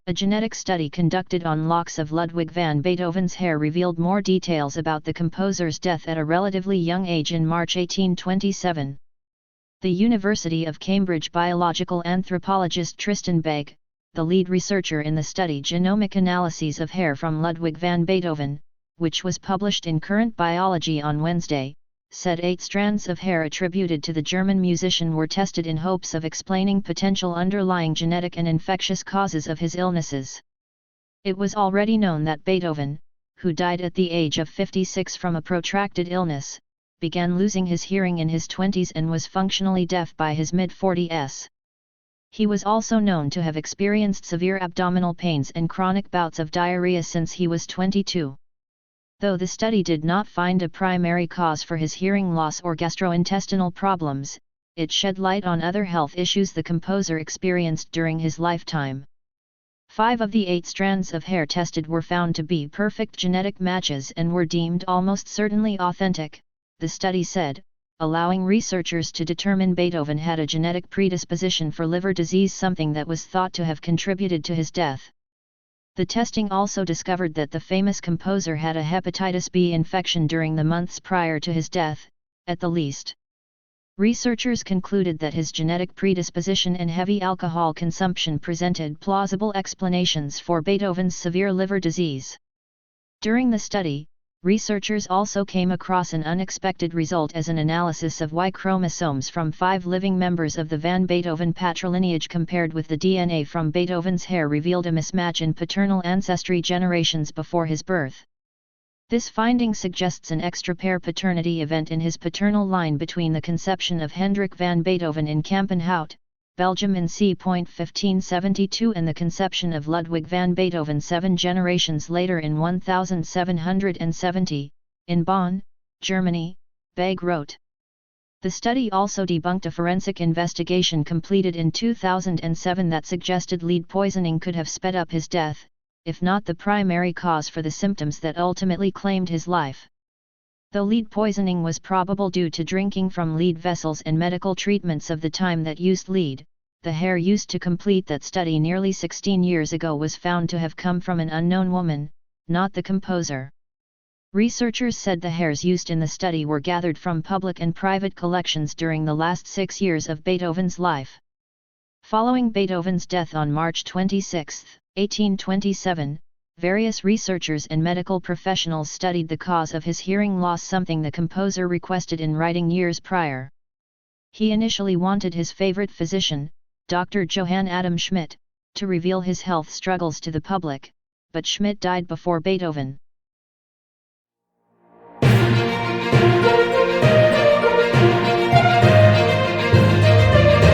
A genetic study conducted on locks of Ludwig van Beethoven's hair revealed more details about the composer's death at a relatively young age in March 1827. The University of Cambridge biological anthropologist Tristan Begg, the lead researcher in the study Genomic Analyses of Hair from Ludwig van Beethoven, which was published in Current Biology on Wednesday, said 8 strands of hair attributed to the German musician were tested in hopes of explaining potential underlying genetic and infectious causes of his illnesses. It was already known that Beethoven, who died at the age of 56 from a protracted illness, began losing his hearing in his 20s and was functionally deaf by his mid-40s. He was also known to have experienced severe abdominal pains and chronic bouts of diarrhea since he was 22. Though the study did not find a primary cause for his hearing loss or gastrointestinal problems, it shed light on other health issues the composer experienced during his lifetime. 5 of the 8 strands of hair tested were found to be perfect genetic matches and were deemed almost certainly authentic, the study said, allowing researchers to determine Beethoven had a genetic predisposition for liver disease, something that was thought to have contributed to his death. The testing also discovered that the famous composer had a hepatitis B infection during the months prior to his death, at the least. Researchers concluded that his genetic predisposition and heavy alcohol consumption presented plausible explanations for Beethoven's severe liver disease. During the study, researchers also came across an unexpected result as an analysis of Y chromosomes from 5 living members of the Van Beethoven patrilineage compared with the DNA from Beethoven's hair revealed a mismatch in paternal ancestry generations before his birth. This finding suggests an extra-pair paternity event in his paternal line between the conception of Hendrik van Beethoven in Kampenhout, Belgium in c. 1572 and the conception of Ludwig van Beethoven 7 generations later in 1770, in Bonn, Germany, Begg wrote. The study also debunked a forensic investigation completed in 2007 that suggested lead poisoning could have sped up his death, if not the primary cause for the symptoms that ultimately claimed his life. Though lead poisoning was probable due to drinking from lead vessels and medical treatments of the time that used lead, the hair used to complete that study nearly 16 years ago was found to have come from an unknown woman, not the composer. Researchers said the hairs used in the study were gathered from public and private collections during the last 6 years of Beethoven's life. Following Beethoven's death on March 26, 1827, various researchers and medical professionals studied the cause of his hearing loss, something the composer requested in writing years prior. He initially wanted his favorite physician, Dr. Johann Adam Schmidt, to reveal his health struggles to the public, but Schmidt died before Beethoven.